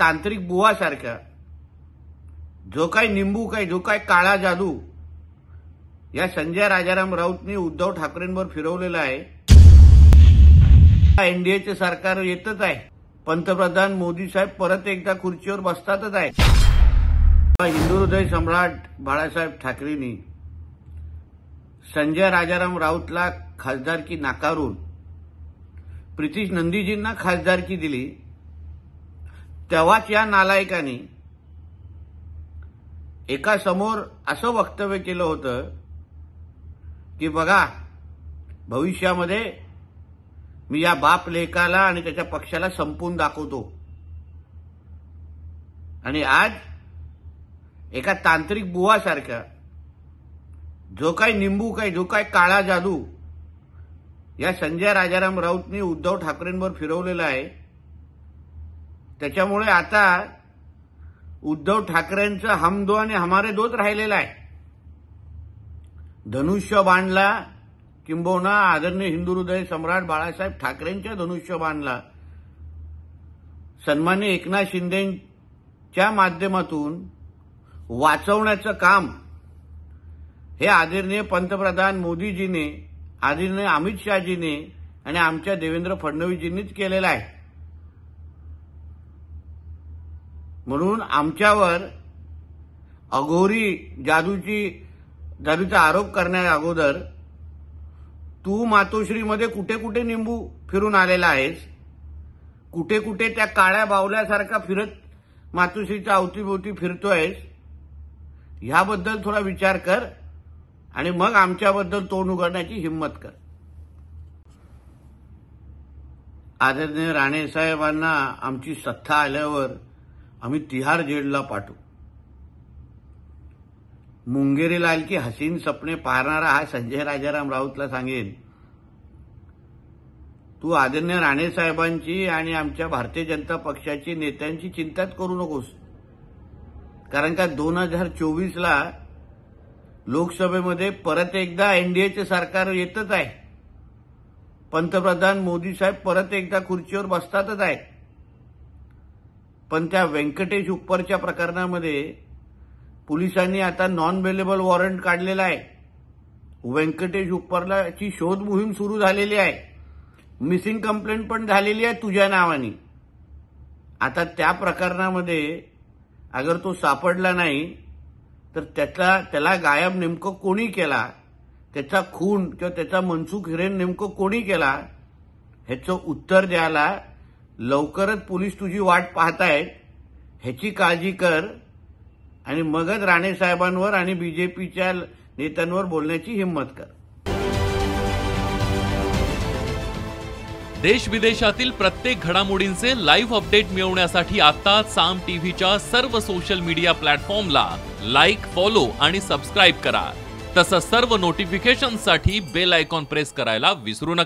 तांत्रिक बुवासारखा जो काही निंबू काय जो काही काळा जादू या संजय राजाराम राऊतनी उद्धव ठाकरेंवर फिरवलेला आहे। एनडीएचे सरकार येतच आहे, पंतप्रधान मोदी साहेब परत एकदा खुर्चीवर बसतातच आहे। हिंदू हृदय सम्राट बाळासाहेब ठाकरेंनी संजय राजाराम राऊतला खासदारकी नाकारून प्रितीश नंदीजींना खासदारकी दिली, तेव्हाच या नालायकांनी एका समोर असं वक्तव्य केलं होतं की बघा भविष्यामध्ये मी या बाप लेकाला आणि त्याच्या पक्षाला संपवून दाखवतो। आणि आज एका तांत्रिक बुवासारखा जो काही निंबू काय जो काही काळा जादू या संजय राजाराम राऊतनी उद्धव ठाकरेंवर फिरवलेला आहे, त्याच्यामुळे आता उद्धव ठाकरेंचं हम दो आणि हमारे दोच राहिलेला आहे। धनुष्यबाणला किंबहुना आदरणीय हिंदू हृदय सम्राट बाळासाहेब ठाकरेंच्या धनुष्यबाणला सन्माननीय एकनाथ शिंदेच्या माध्यमातून वाचवण्याचं काम हे आदरणीय पंतप्रधान मोदीजीने, आदरणीय अमित शहाजीने आणि आमच्या देवेंद्र फडणवीसजींनीच केलेलं आहे। म्हणून आमच्यावर अघोरी जादूचा आरोप करण्या अगोदर तू मातोश्रीमध्ये कुठे कुठे निंबू फिरून आलेला आहेस, कुठे कुठे त्या काळ्या बावल्यासारखा फिरत मातोश्रीच्या अवतीभोवती फिरतोयस, ह्याबद्दल थोडा विचार कर आणि मग आमच्याबद्दल तोंड उघडण्याची हिंमत कर। आदरणीय राणे साहेबांना आमची सत्ता आल्यावर आम्ही तिहार जेलला पाठवू। मुंगेरी लाल की हसीन सपने पाहणारा हा संजय राजाराम राऊतला सांगेन, तू आदरणीय राणे साहेबांची आणि आमच्या भारतीय जनता पक्षाची नेत्यांची चिंताच करू नकोस, कारण का 2024ला लोकसभेमध्ये परत एकदा एनडीएचे सरकार येतच आहे, पंतप्रधान मोदी साहेब परत एकदा खुर्चीवर बसतातच आहे। पण त्या व्यंकटेश उपरच्या प्रकरणामध्ये पोलिसांनी आता नॉन बेलेबल वॉरंट काढलेला आहे। व्यंकटेश उपरची शोध मोहीम सुरू झालेली आहे, मिसिंग कंप्लेंट पण झालेली आहे तुझ्या नावाने। आता त्या प्रकरणामध्ये अगर तो सापडला नाही तर त्याला गायब नेमकं कोणी केला, त्याचा खून किंवा त्याचा मनसुख हिरेन नेमकं कोणी केला, ह्याचं उत्तर द्यायला लवकरच पोलीस तुझी वाट पाहतायत, ह्याची काळजी कर आणि मगच राणे साहेबांवर आणि बीजेपीच्या नेत्यांवर बोलण्याची हिंमत कर। देश विदेशातील प्रत्येक घडामोडींचे लाईव्ह अपडेट मिळवण्यासाठी आता साम टीव्हीच्या सर्व सोशल मीडिया प्लॅटफॉर्मला लाईक, फॉलो आणि सबस्क्राईब करा। तसंच सर्व नोटिफिकेशनसाठी बेल आयकॉन प्रेस करायला विसरू नका।